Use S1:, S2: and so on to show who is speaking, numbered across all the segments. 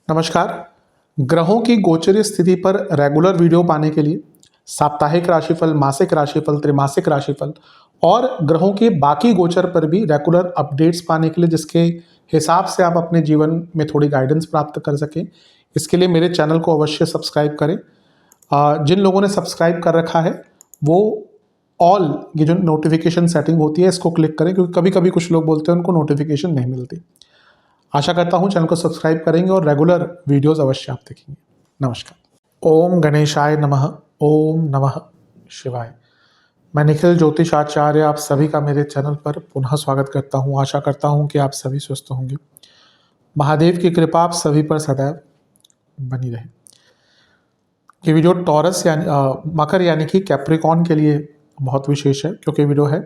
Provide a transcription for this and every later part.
S1: नमस्कार। ग्रहों की गोचरीय स्थिति पर रेगुलर वीडियो पाने के लिए साप्ताहिक राशिफल, मासिक राशिफल, त्रैमासिक राशिफल और ग्रहों के बाकी गोचर पर भी रेगुलर अपडेट्स पाने के लिए, जिसके हिसाब से आप अपने जीवन में थोड़ी गाइडेंस प्राप्त कर सकें, इसके लिए मेरे चैनल को अवश्य सब्सक्राइब करें। जिन लोगों ने सब्सक्राइब कर रखा है वो ऑल ये जो नोटिफिकेशन सेटिंग होती है इसको क्लिक करें, क्योंकि कभी कभी कुछ लोग बोलते हैं उनको नोटिफिकेशन नहीं मिलती। आशा करता हूं चैनल को सब्सक्राइब करेंगे और रेगुलर वीडियोस अवश्य आप देखेंगे। नमस्कार। ओम गणेशाय नमः। ओम नमः शिवाय। मैं निखिल ज्योतिष आचार्य आप सभी का मेरे चैनल पर पुनः स्वागत करता हूं। आशा करता हूं कि आप सभी स्वस्थ होंगे। महादेव की कृपा आप सभी पर सदैव बनी रहे। ये वीडियो टॉरस यानी मकर यानी कि कैप्रिकॉन के लिए बहुत विशेष है, क्योंकि वीडियो है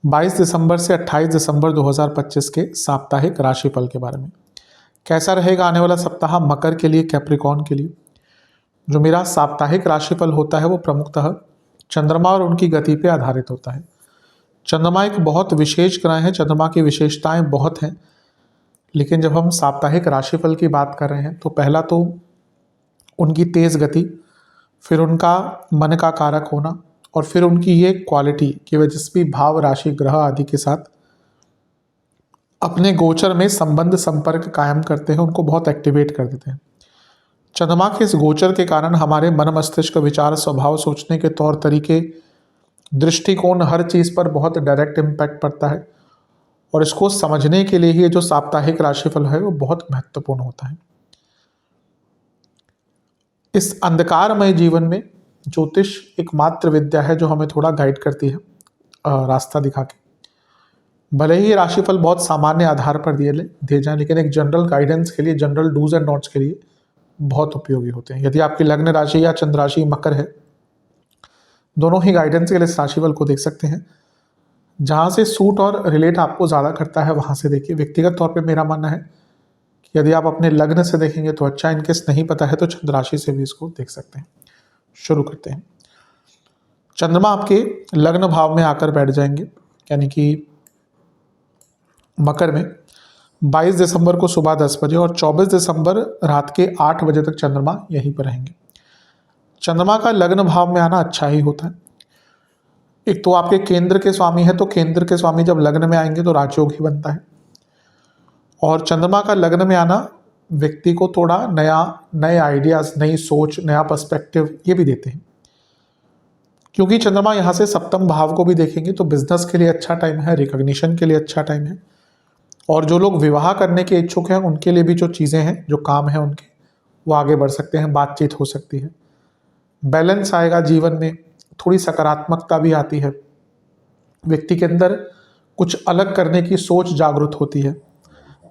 S1: 22 दिसंबर से 28 दिसंबर 2025 के साप्ताहिक राशिफल के बारे में। कैसा रहेगा आने वाला सप्ताह मकर के लिए, कैप्रिकॉन के लिए। जो मेरा साप्ताहिक राशिफल होता है वो प्रमुखतः चंद्रमा और उनकी गति पे आधारित होता है। चंद्रमा एक बहुत विशेष ग्रह है, चंद्रमा की विशेषताएं बहुत हैं, लेकिन जब हम साप्ताहिक राशिफल की बात कर रहे हैं तो पहला तो उनकी तेज गति, फिर उनका मन का कारक होना, और फिर उनकी ये क्वालिटी कि वे जिस भी भाव, राशि, ग्रह आदि के साथ अपने गोचर में संबंध, संपर्क कायम करते हैं, उनको बहुत एक्टिवेट कर देते हैं। चंद्रमा के इस गोचर के कारण हमारे मन, मस्तिष्क, विचार, स्वभाव, सोचने के तौर तरीके, दृष्टिकोण, हर चीज़ पर बहुत डायरेक्ट इम्पैक्ट पड़ता है। और इसको समझने के लिए ही जो साप्ताहिक राशिफल है वो बहुत महत्वपूर्ण होता है। इस अंधकारमय जीवन में ज्योतिष एकमात्र विद्या है जो हमें थोड़ा गाइड करती है, रास्ता दिखा के। भले ही ये राशिफल बहुत सामान्य आधार पर दिए जाएं, लेकिन एक जनरल गाइडेंस के लिए, जनरल डूज एंड नॉट्स के लिए बहुत उपयोगी होते हैं। यदि आपकी लग्न राशि या चंद्र राशि मकर है, दोनों ही गाइडेंस के लिए इस राशिफल को देख सकते हैं। जहाँ से सूट और रिलेट आपको ज़्यादा करता है वहाँ से देखिए। व्यक्तिगत तौर पर मेरा मानना है कि यदि आप अपने लग्न से देखेंगे तो अच्छा, इनकेस नहीं पता है तो चंद्र राशि से भी इसको देख सकते हैं। शुरू करते हैं। चंद्रमा आपके लग्न भाव में आकर बैठ जाएंगे, यानी कि मकर में 22 दिसंबर को सुबह 10 बजे और 24 दिसंबर रात के 8 बजे तक चंद्रमा यहीं पर रहेंगे। चंद्रमा का लग्न भाव में आना अच्छा ही होता है। एक तो आपके केंद्र के स्वामी है, तो केंद्र के स्वामी जब लग्न में आएंगे तो राजयोग ही बनता है। और चंद्रमा का लग्न में आना व्यक्ति को थोड़ा नए आइडियाज, नई सोच, नया पर्सपेक्टिव ये भी देते हैं। क्योंकि चंद्रमा यहाँ से सप्तम भाव को भी देखेंगे तो बिजनेस के लिए अच्छा टाइम है, रिकॉग्निशन के लिए अच्छा टाइम है। और जो लोग विवाह करने के इच्छुक हैं उनके लिए भी जो चीज़ें हैं, जो काम है उनके, वो आगे बढ़ सकते हैं, बातचीत हो सकती है, बैलेंस आएगा जीवन में, थोड़ी सकारात्मकता भी आती है, व्यक्ति के अंदर कुछ अलग करने की सोच जागृत होती है।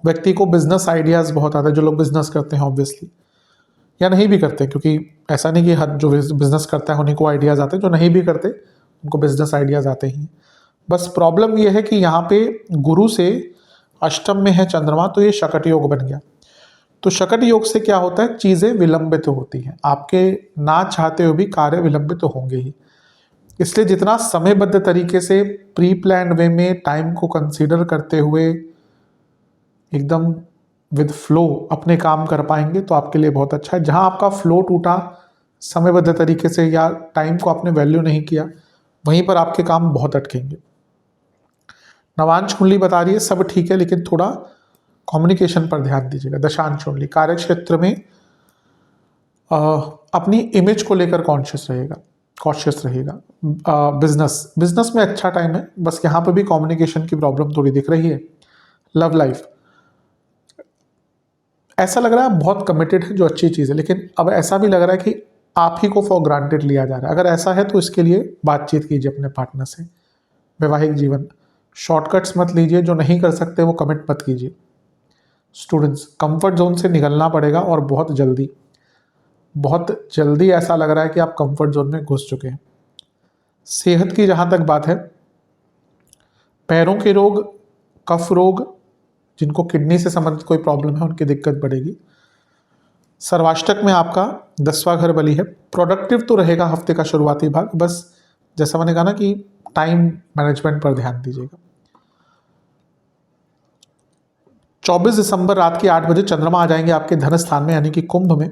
S1: व्यक्ति को बिजनेस आइडियाज़ बहुत आता है। जो लोग बिजनेस करते हैं ऑब्वियसली, या नहीं भी करते, क्योंकि ऐसा नहीं कि हर जो बिजनेस करता है उन्हीं को आइडियाज़ आते हैं, जो नहीं भी करते उनको बिजनेस आइडियाज़ आते ही। बस प्रॉब्लम ये है कि यहाँ पे गुरु से अष्टम में है चंद्रमा, तो ये शकट योग बन गया। तो शकट योग से क्या होता है, चीज़ें विलंबित होती हैं। आपके ना चाहते हुए भी कार्य विलंबित होंगे ही। इसलिए जितना समयबद्ध तरीके से, प्री प्लान वे में, टाइम को कंसीडर करते हुए एकदम विद फ्लो अपने काम कर पाएंगे तो आपके लिए बहुत अच्छा है। जहां आपका फ्लो टूटा, समयबद्ध तरीके से या टाइम को आपने वैल्यू नहीं किया, वहीं पर आपके काम बहुत अटकेंगे। नवांश कुंडली बता रही है सब ठीक है, लेकिन थोड़ा कम्युनिकेशन पर ध्यान दीजिएगा। दशांश कुंडली कार्य क्षेत्र में अपनी इमेज को लेकर कॉन्शियस रहेगा। बिजनेस में अच्छा टाइम है, बस यहाँ पर भी कम्युनिकेशन की प्रॉब्लम थोड़ी दिख रही है। लव लाइफ ऐसा लग रहा है बहुत कमिटेड है, जो अच्छी चीज़ है, लेकिन अब ऐसा भी लग रहा है कि आप ही को फॉर ग्रांटेड लिया जा रहा है। अगर ऐसा है तो इसके लिए बातचीत कीजिए अपने पार्टनर से। वैवाहिक जीवन, शॉर्टकट्स मत लीजिए, जो नहीं कर सकते वो कमिट मत कीजिए। स्टूडेंट्स, कंफर्ट जोन से निकलना पड़ेगा, और बहुत जल्दी ऐसा लग रहा है कि आप कंफर्ट जोन में घुस चुके हैं। सेहत की जहाँ तक बात है, पैरों के रोग, कफ रोग, जिनको किडनी से संबंधित कोई प्रॉब्लम है उनकी दिक्कत बढ़ेगी। सर्वाष्टक में आपका 10वां घर बली है। प्रोडक्टिव तो रहेगा हफ्ते का शुरुआती भाग, बस जैसा मैंने कहा ना कि टाइम मैनेजमेंट पर ध्यान दीजिएगा। 24 दिसंबर रात के 8 बजे चंद्रमा आ जाएंगे आपके धन स्थान में यानी कि कुंभ में,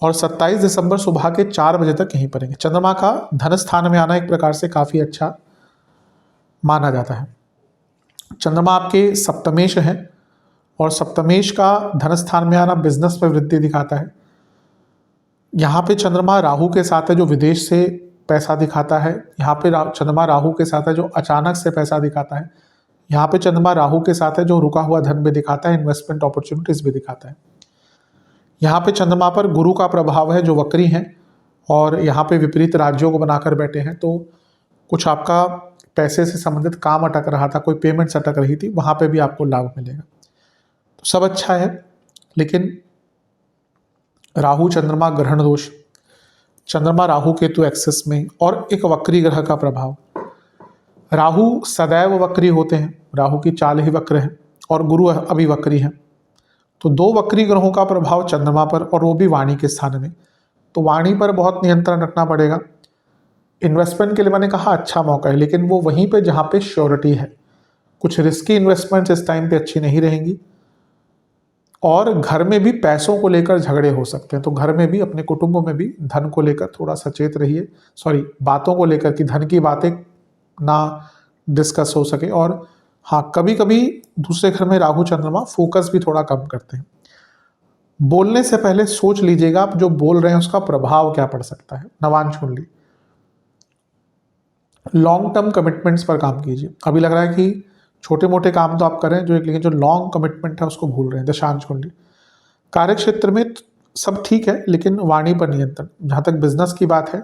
S1: और 27 दिसंबर सुबह के 4 बजे तक यहीं पर रहेंगे। चंद्रमा का धन स्थान में आना एक प्रकार से काफ़ी अच्छा माना जाता है। चंद्रमा आपके सप्तमेश है और सप्तमेश का धन स्थान में आना बिजनेस में वृद्धि दिखाता है। यहाँ पे चंद्रमा राहु के साथ है जो विदेश से पैसा दिखाता है। यहाँ पे चंद्रमा राहु के साथ है जो अचानक से पैसा दिखाता है। यहाँ पे चंद्रमा राहु के साथ है जो रुका हुआ धन भी दिखाता है, इन्वेस्टमेंट अपॉर्चुनिटीज भी दिखाता है। यहाँ पे चंद्रमा पर गुरु का प्रभाव है जो वक्री हैं और यहाँ पे विपरीत राज्यों को बनाकर बैठे हैं, तो कुछ आपका पैसे से संबंधित काम अटक रहा था, कोई पेमेंट्स अटक रही थी, वहाँ पे भी आपको लाभ मिलेगा। तो सब अच्छा है, लेकिन राहु चंद्रमा ग्रहण दोष, चंद्रमा राहु केतु एक्सेस में और एक वक्री ग्रह का प्रभाव। राहु सदैव वक्री होते हैं, राहु की चाल ही वक्र है और गुरु अभी वक्री है, तो दो वक्री ग्रहों का प्रभाव चंद्रमा पर और वो भी वाणी के स्थान में। तो वाणी पर बहुत नियंत्रण रखना पड़ेगा। इन्वेस्टमेंट के लिए मैंने कहा अच्छा मौका है, लेकिन वो वहीं पे जहाँ पे श्योरिटी है। कुछ रिस्की इन्वेस्टमेंट्स इस टाइम पे अच्छी नहीं रहेंगी और घर में भी पैसों को लेकर झगड़े हो सकते हैं, तो घर में भी अपने कुटुंब में भी धन को लेकर थोड़ा सचेत रहिए, बातों को लेकर कि धन की बातें ना डिस्कस हो सके। और हाँ, कभी कभी दूसरे घर में राहु चंद्रमा फोकस भी थोड़ा कम करते हैं। बोलने से पहले सोच लीजिएगा आप जो बोल रहे हैं उसका प्रभाव क्या पड़ सकता है। नवांश कुंडली, लॉन्ग टर्म कमिटमेंट्स पर काम कीजिए। अभी लग रहा है कि छोटे मोटे काम तो आप करें जो लेकिन जो लॉन्ग कमिटमेंट है उसको भूल रहे हैं। दशांश कुंडली, कार्य क्षेत्र में सब ठीक है, लेकिन वाणी पर नियंत्रण। जहाँ तक बिजनेस की बात है,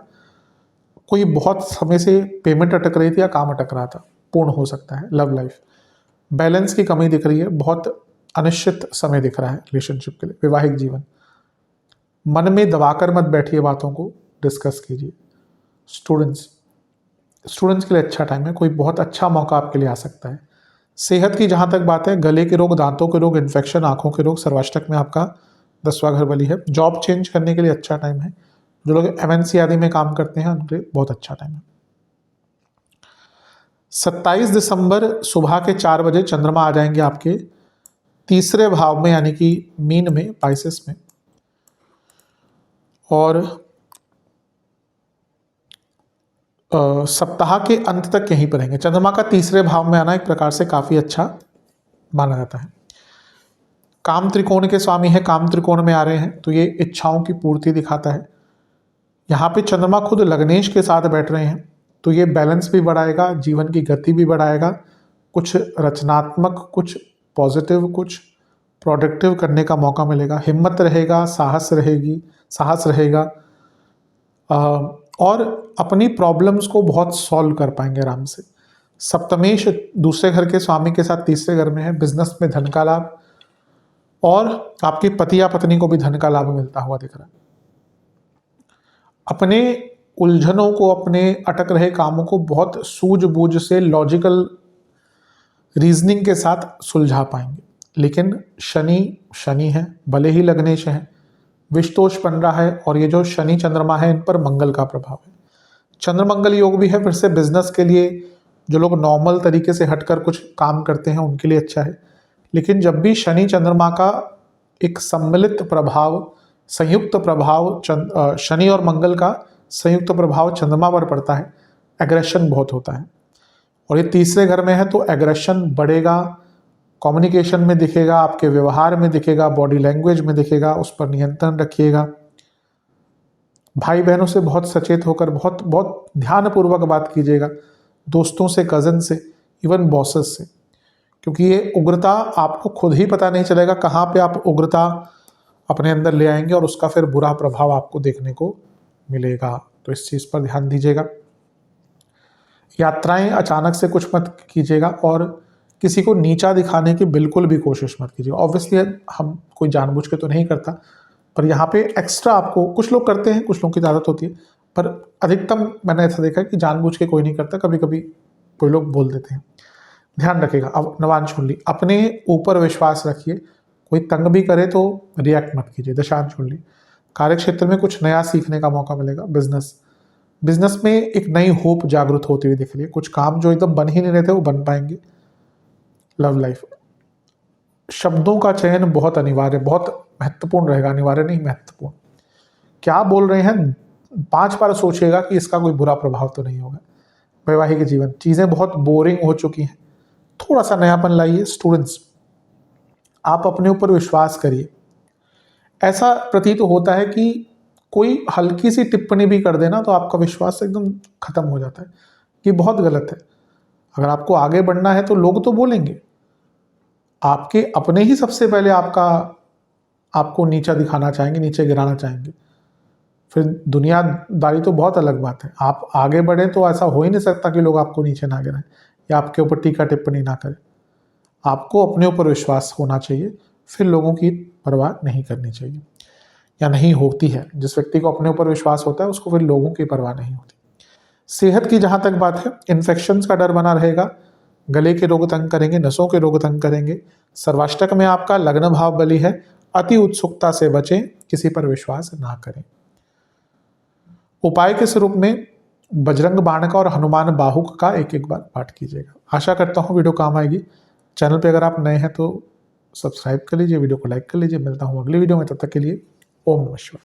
S1: कोई बहुत समय से पेमेंट अटक रही थी या काम अटक रहा था, पूर्ण हो सकता है। लव लाइफ, बैलेंस की कमी दिख रही है, बहुत अनिश्चित समय दिख रहा है रिलेशनशिप के लिए। वैवाहिक जीवन, मन में दबाकर मत बैठिए, बातों को डिस्कस कीजिए। स्टूडेंट्स के लिए अच्छा टाइम है, कोई बहुत अच्छा मौका आपके लिए आ सकता है। सेहत की जहाँ तक बात है, गले के रोग, दांतों के रोग, इन्फेक्शन, आंखों के रोग, सर्वाष्टक में आपका 10वां घर बली है। जॉब चेंज करने के लिए अच्छा टाइम है। जो लोग MNC आदि में काम करते हैं उनके लिए बहुत अच्छा टाइम है। 27 दिसंबर सुबह के 4 बजे चंद्रमा आ जाएंगे आपके तीसरे भाव में यानी कि मीन में, पाइसेस में, और सप्ताह के अंत तक यहीं पर रहेंगे। चंद्रमा का तीसरे भाव में आना एक प्रकार से काफ़ी अच्छा माना जाता है। काम त्रिकोण के स्वामी है, काम त्रिकोण में आ रहे हैं तो ये इच्छाओं की पूर्ति दिखाता है। यहाँ पे चंद्रमा खुद लग्नेश के साथ बैठ रहे हैं तो ये बैलेंस भी बढ़ाएगा, जीवन की गति भी बढ़ाएगा, कुछ रचनात्मक, कुछ पॉजिटिव, कुछ प्रोडक्टिव करने का मौका मिलेगा। हिम्मत रहेगा, साहस रहेगा और अपनी प्रॉब्लम्स को बहुत सॉल्व कर पाएंगे आराम से। सप्तमेश दूसरे घर के स्वामी के साथ तीसरे घर में है। बिजनेस में धन का लाभ और आपके पति या पत्नी को भी धन का लाभ मिलता हुआ दिख रहा है। अपने उलझनों को, अपने अटक रहे कामों को बहुत सूझबूझ से, लॉजिकल रीजनिंग के साथ सुलझा पाएंगे। लेकिन शनि है, भले ही लग्नेश है, विषतोष बन रहा है और ये जो शनि चंद्रमा है इन पर मंगल का प्रभाव है। चंद्रमंगल योग भी है। फिर से बिजनेस के लिए जो लोग नॉर्मल तरीके से हटकर कुछ काम करते हैं उनके लिए अच्छा है। लेकिन जब भी शनि चंद्रमा का एक सम्मिलित प्रभाव, संयुक्त प्रभाव, शनि और मंगल का संयुक्त प्रभाव चंद्रमा पर पड़ता है, एग्रेशन बहुत होता है। और ये तीसरे घर में है तो एग्रेशन बढ़ेगा, कम्युनिकेशन में दिखेगा, आपके व्यवहार में दिखेगा, बॉडी लैंग्वेज में दिखेगा, उस पर नियंत्रण रखिएगा। भाई बहनों से बहुत सचेत होकर बहुत बहुत ध्यानपूर्वक बात कीजिएगा, दोस्तों से, कज़न से, इवन बॉसेस से, क्योंकि ये उग्रता आपको खुद ही पता नहीं चलेगा कहाँ पे आप उग्रता अपने अंदर ले आएंगे और उसका फिर बुरा प्रभाव आपको देखने को मिलेगा। तो इस चीज़ पर ध्यान दीजिएगा। यात्राएं अचानक से कुछ मत कीजिएगा और किसी को नीचा दिखाने की बिल्कुल भी कोशिश मत कीजिएगा। ऑब्वियसली हम कोई जानबूझ के तो नहीं करता, पर यहाँ पे एक्स्ट्रा आपको, कुछ लोग करते हैं, कुछ लोगों की आदत होती है, पर अधिकतम मैंने ऐसा देखा कि जानबूझ के कोई नहीं करता, कभी कभी कोई लोग बोल देते हैं। ध्यान रखिएगा। अब नवांश कुंडली, अपने ऊपर विश्वास रखिए, कोई तंग भी करे तो रिएक्ट मत कीजिए। दशांश कुंडली, कार्य क्षेत्र में कुछ नया सीखने का मौका मिलेगा। बिजनेस में एक नई होप जागृत होती हुई दिख रही है। कुछ काम जो एकदम बन ही नहीं रहे थे वो बन पाएंगे। लव लाइफ, शब्दों का चयन बहुत अनिवार्य, बहुत महत्वपूर्ण रहेगा, अनिवार्य नहीं महत्वपूर्ण। क्या बोल रहे हैं 5 बार सोचिएगा कि इसका कोई बुरा प्रभाव तो नहीं होगा। वैवाहिक जीवन, चीज़ें बहुत बोरिंग हो चुकी हैं, थोड़ा सा नयापन लाइए। स्टूडेंट्स, आप अपने ऊपर विश्वास करिए। ऐसा प्रतीत होता है कि कोई हल्की सी टिप्पणी भी कर देना तो आपका विश्वास एकदम खत्म हो जाता है। ये बहुत गलत है। अगर आपको आगे बढ़ना है तो लोग तो बोलेंगे, आपके अपने ही सबसे पहले आपको नीचा दिखाना चाहेंगे, नीचे गिराना चाहेंगे। फिर दुनियादारी तो बहुत अलग बात है। आप आगे बढ़े तो ऐसा हो ही नहीं सकता कि लोग आपको नीचे ना गिराएं या आपके ऊपर टीका टिप्पणी ना करें। आपको अपने ऊपर विश्वास होना चाहिए, फिर लोगों की परवाह नहीं करनी चाहिए, या नहीं होती है। जिस व्यक्ति को अपने ऊपर विश्वास होता है उसको फिर लोगों की परवाह नहीं होती। सेहत की जहाँ तक बात है, इन्फेक्शंस का डर बना रहेगा, गले के रोग तंग करेंगे, नसों के रोग तंग करेंगे। सर्वाष्टक में आपका लग्न भाव बली है, अति उत्सुकता से बचें, किसी पर विश्वास ना करें। उपाय के स्वरूप में बजरंग बाण का और हनुमान बाहुक का एक एक बार पाठ कीजिएगा। आशा करता हूँ वीडियो काम आएगी। चैनल पे अगर आप नए हैं तो सब्सक्राइब कर लीजिए, वीडियो को लाइक कर लीजिए। मिलता हूँ अगली वीडियो में, तब तक के लिए ओम नमः शिवाय।